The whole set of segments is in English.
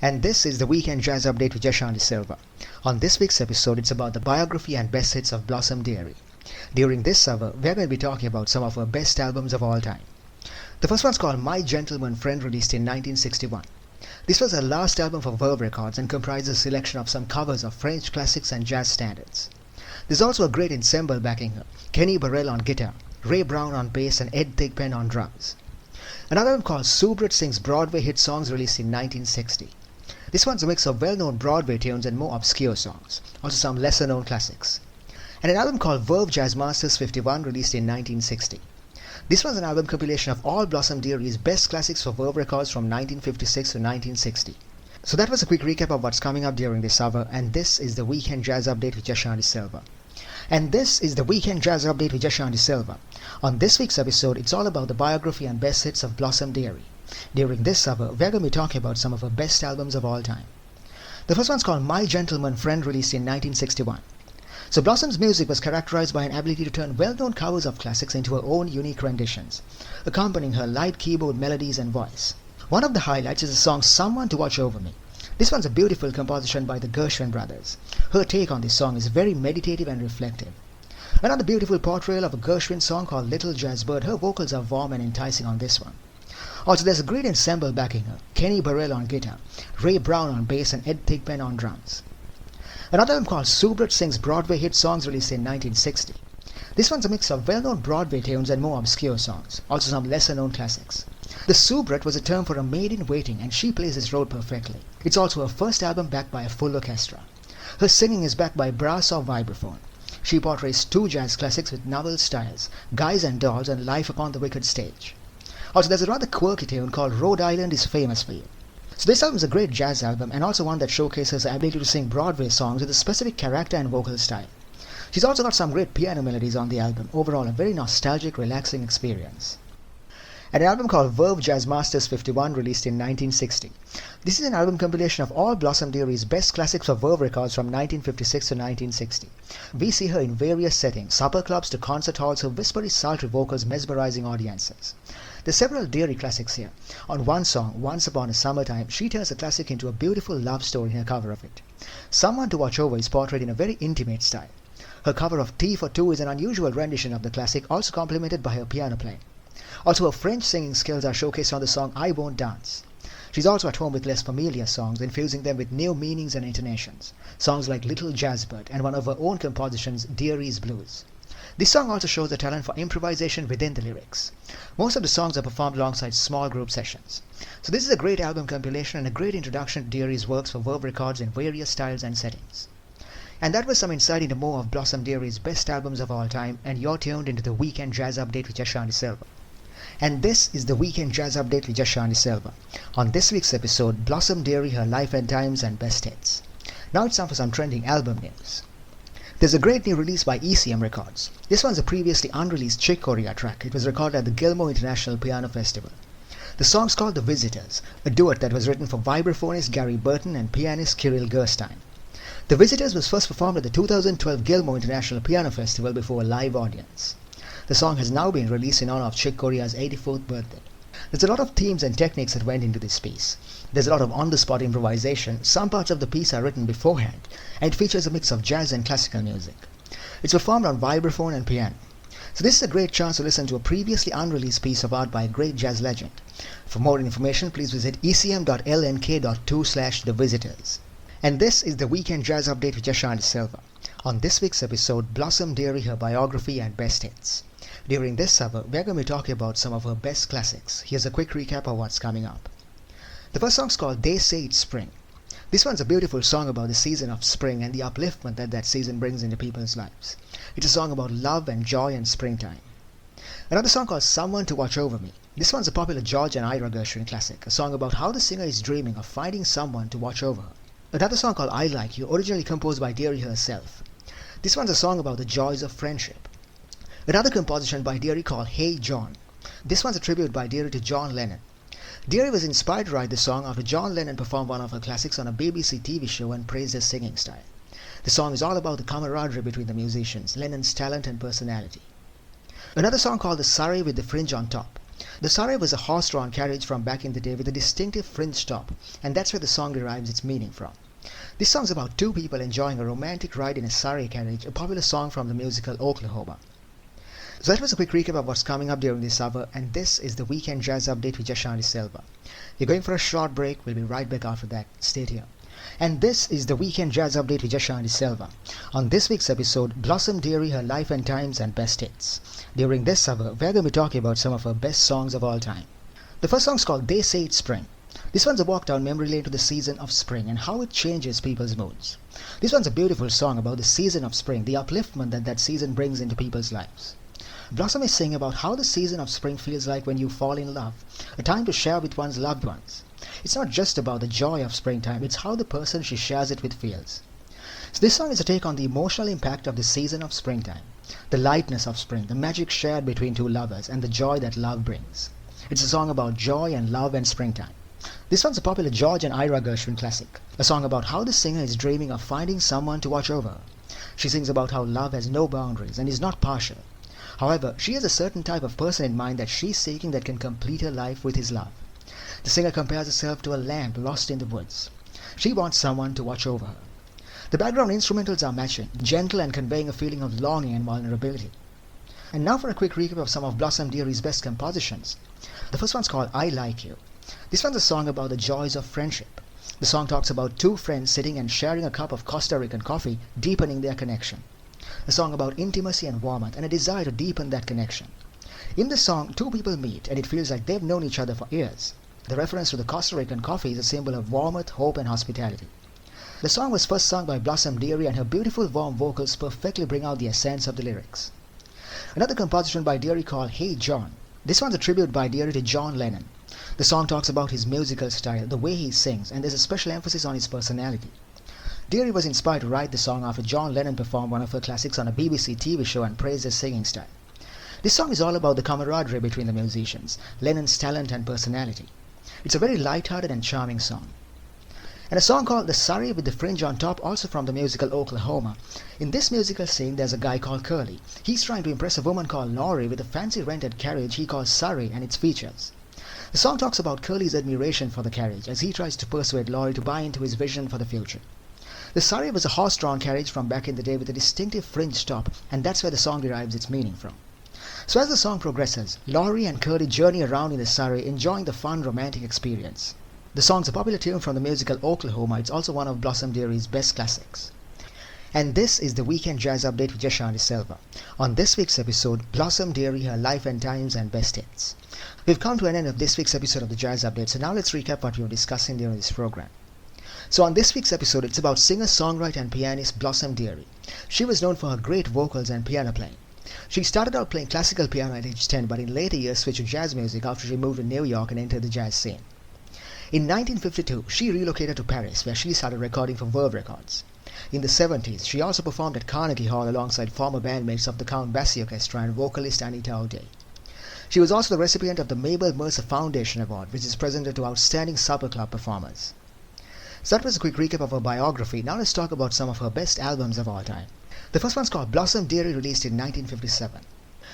And this is the Weekend Jazz Update with Jashanti Silva. On this week's episode, it's about the biography and best hits of Blossom Dearie. During this hour, we're going to be talking about some of her best albums of all time. The first one's called My Gentleman Friend, released in 1961. This was her last album for Verve Records and comprises a selection of some covers of French classics and jazz standards. There's also a great ensemble backing her: Kenny Burrell on guitar, Ray Brown on bass, and Ed Thigpen on drums. Another one called Subrat Sings Broadway Hit Songs, released in 1960. This one's a mix of well-known Broadway tunes and more obscure songs, also some lesser-known classics. And an album called Verve Jazz Masters 51, released in 1960. This was an album compilation of all Blossom Dearie's best classics for Verve Records from 1956 to 1960. So that was a quick recap of what's coming up during this hour, and this is the Weekend Jazz Update with Jashanti Silva. And this is the Weekend Jazz Update with Jashanti Silva. On this week's episode, it's all about the biography and best hits of Blossom Dearie. During this hour, we're going to be talking about some of her best albums of all time. The first one's called My Gentleman Friend, released in 1961. So Blossom's music was characterized by an ability to turn well-known covers of classics into her own unique renditions, accompanying her light keyboard melodies and voice. One of the highlights is the song Someone to Watch Over Me. This one's a beautiful composition by the Gershwin brothers. Her take on this song is very meditative and reflective. Another beautiful portrayal of a Gershwin song called Little Jazz Bird. Her vocals are warm and enticing on this one. Also, there's a great ensemble backing her: Kenny Burrell on guitar, Ray Brown on bass, and Ed Thigpen on drums. Another album called Subrat Sings Broadway Hit Songs, released in 1960. This one's a mix of well-known Broadway tunes and more obscure songs, also some lesser-known classics. The Subrat was a term for a maid in waiting, and she plays this role perfectly. It's also her first album backed by a full orchestra. Her singing is backed by brass or vibraphone. She portrays two jazz classics with novel styles: Guys and Dolls and Life Upon the Wicked Stage. Also, there's a rather quirky tune called Rhode Island is Famous for You. So this album is a great jazz album, and also one that showcases her ability to sing Broadway songs with a specific character and vocal style. She's also got some great piano melodies on the album. Overall, a very nostalgic, relaxing experience. And an album called Verve Jazz Masters 51, released in 1960. This is an album compilation of all Blossom Dearie's best classics for Verve Records from 1956 to 1960. We see her in various settings: supper clubs to concert halls, her whispery, sultry vocals mesmerizing audiences. There's several Dearie classics here. On one song, Once Upon a Summertime, she turns a classic into a beautiful love story in her cover of it. Someone to Watch Over is portrayed in a very intimate style. Her cover of Tea for Two is an unusual rendition of the classic, also complemented by her piano playing. Also, her French singing skills are showcased on the song I Won't Dance. She's also at home with less familiar songs, infusing them with new meanings and intonations. Songs like Little Jazz Bird and one of her own compositions, Dearie's Blues. This song also shows the talent for improvisation within the lyrics. Most of the songs are performed alongside small group sessions. So this is a great album compilation and a great introduction to Dearie's works for Verve Records in various styles and settings. And that was some insight into more of Blossom Dearie's best albums of all time, and you're tuned into the Weekend Jazz Update with Jashanti Silva. And this is the Weekend Jazz Update with Jashanti Silva. On this week's episode, Blossom Dearie, her life and times and best hits. Now it's time for some trending album news. There's a great new release by ECM Records. This one's a previously unreleased Chick Corea track. It was recorded at the Gilmore International Piano Festival. The song's called The Visitors, a duet that was written for vibraphonist Gary Burton and pianist Kirill Gerstein. The Visitors was first performed at the 2012 Gilmore International Piano Festival before a live audience. The song has now been released in honor of Chick Corea's 84th birthday. There's a lot of themes and techniques that went into this piece. There's a lot of on-the-spot improvisation. Some parts of the piece are written beforehand, and it features a mix of jazz and classical music. It's performed on vibraphone and piano. So this is a great chance to listen to a previously unreleased piece of art by a great jazz legend. For more information, please visit ecm.lnk.2/thevisitors. And this is the Weekend Jazz Update with Jashanti Silva. On this week's episode, Blossom Dearie, her biography and best hits. During this hour, we're going to be talking about some of her best classics. Here's a quick recap of what's coming up. The first song's called They Say It's Spring. This one's a beautiful song about the season of spring and the upliftment that that season brings into people's lives. It's a song about love and joy and springtime. Another song called Someone to Watch Over Me. This one's a popular George and Ira Gershwin classic, a song about how the singer is dreaming of finding someone to watch over her. Another song called I Like You, originally composed by Dearie herself. This one's a song about the joys of friendship. Another composition by Dearie called Hey John. This one's a tribute by Dearie to John Lennon. Dearie was inspired to write the song after John Lennon performed one of her classics on a BBC TV show and praised his singing style. The song is all about the camaraderie between the musicians, Lennon's talent and personality. Another song called The Surrey with the Fringe on Top. The Sarai was a horse-drawn carriage from back in the day with a distinctive fringe top, and that's where the song derives its meaning from. This song's about two people enjoying a romantic ride in a Sarai carriage, a popular song from the musical Oklahoma. So that was a quick recap of what's coming up during this hour, and this is the Weekend Jazz Update with Jashanti Silva. We're going for a short break, we'll be right back after that. Stay tuned. And this is the Weekend Jazz Update with Jashanti Silva. On this week's episode, Blossom Dearie, her life and times and best hits. During this hour, we're going to be talking about some of her best songs of all time. The first song's called They Say It's Spring. This one's a walk down memory lane to the season of spring and how it changes people's moods. This one's a beautiful song about the season of spring, the upliftment that season brings into people's lives. Blossom is singing about how the season of spring feels like when you fall in love, a time to share with one's loved ones. It's not just about the joy of springtime, it's how the person she shares it with feels. So this song is a take on the emotional impact of the season of springtime, the lightness of spring, the magic shared between two lovers, and the joy that love brings. It's a song about joy and love and springtime. This one's a popular George and Ira Gershwin classic, a song about how the singer is dreaming of finding someone to watch over her. She sings about how love has no boundaries and is not partial. However, she has a certain type of person in mind that she's seeking that can complete her life with his love. The singer compares herself to a lamb lost in the woods. She wants someone to watch over her. The background instrumentals are matching, gentle and conveying a feeling of longing and vulnerability. And now for a quick recap of some of Blossom Dearie's best compositions. The first one's called I Like You. This one's a song about the joys of friendship. The song talks about two friends sitting and sharing a cup of Costa Rican coffee, deepening their connection. A song about intimacy and warmth and a desire to deepen that connection. In this song, two people meet and it feels like they've known each other for years. The reference to the Costa Rican coffee is a symbol of warmth, hope and hospitality. The song was first sung by Blossom Dearie and her beautiful warm vocals perfectly bring out the essence of the lyrics. Another composition by Dearie called Hey John. This one's a tribute by Dearie to John Lennon. The song talks about his musical style, the way he sings, and there's a special emphasis on his personality. Dearie was inspired to write the song after John Lennon performed one of her classics on a BBC TV show and praised his singing style. This song is all about the camaraderie between the musicians, Lennon's talent and personality. It's a very light-hearted and charming song. And a song called The Surrey with the Fringe on Top, also from the musical Oklahoma. In this musical scene, there's a guy called Curly. He's trying to impress a woman called Laurie with a fancy rented carriage he calls Surrey and its features. The song talks about Curly's admiration for the carriage as he tries to persuade Laurie to buy into his vision for the future. The Surrey was a horse-drawn carriage from back in the day with a distinctive fringe top, and that's where the song derives its meaning from. So as the song progresses, Laurie and Curly journey around in the Surrey, enjoying the fun romantic experience. The song's a popular tune from the musical Oklahoma. It's also one of Blossom Dearie's best classics. And this is the Weekend Jazz Update with Jashanti Silva. On this week's episode, Blossom Dearie, her life and times and best hits. We've come to an end of this week's episode of the Jazz Update, so now let's recap what we were discussing during this program. So on this week's episode, it's about singer-songwriter and pianist Blossom Dearie. She was known for her great vocals and piano playing. She started out playing classical piano at age 10, but in later years switched to jazz music after she moved to New York and entered the jazz scene. In 1952, she relocated to Paris, where she started recording for Verve Records. In the 70s, she also performed at Carnegie Hall alongside former bandmates of the Count Basie Orchestra and vocalist Anita O'Day. She was also the recipient of the Mabel Mercer Foundation Award, which is presented to outstanding supper club performers. So that was a quick recap of her biography. Now let's talk about some of her best albums of all time. The first one's called Blossom Dearie, released in 1957.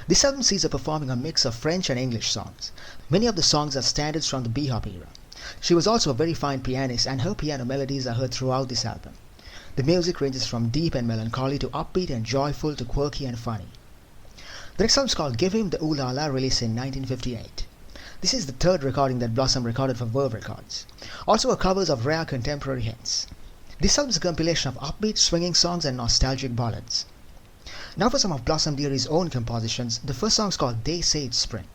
This album sees her performing a mix of French and English songs. Many of the songs are standards from the bebop era. She was also a very fine pianist, and her piano melodies are heard throughout this album. The music ranges from deep and melancholy to upbeat and joyful to quirky and funny. The next album is called Give Him the Ooh La La, released in 1958. This is the third recording that Blossom recorded for Verve Records. Also her covers of rare contemporary hits. This album is a compilation of upbeat, swinging songs and nostalgic ballads. Now for some of Blossom Dearie's own compositions. The first song is called They Say It's Spring.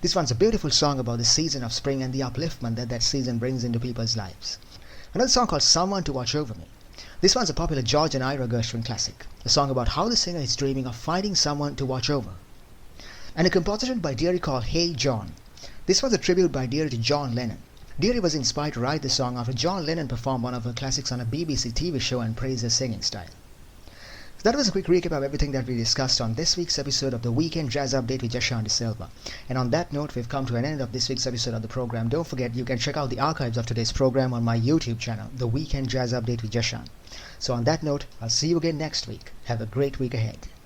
This one's a beautiful song about the season of spring and the upliftment that season brings into people's lives. Another song called Someone to Watch Over Me. This one's a popular George and Ira Gershwin classic, a song about how the singer is dreaming of finding someone to watch over. And a composition by Dearie called Hey John. This was a tribute by Dearie to John Lennon. Dearie was inspired to write the song after John Lennon performed one of her classics on a BBC TV show and praised her singing style. So that was a quick recap of everything that we discussed on this week's episode of the Weekend Jazz Update with Jashanti Silva. And on that note, we've come to an end of this week's episode of the program. Don't forget, you can check out the archives of today's program on my YouTube channel, the Weekend Jazz Update with Jashan. So on that note, I'll see you again next week. Have a great week ahead.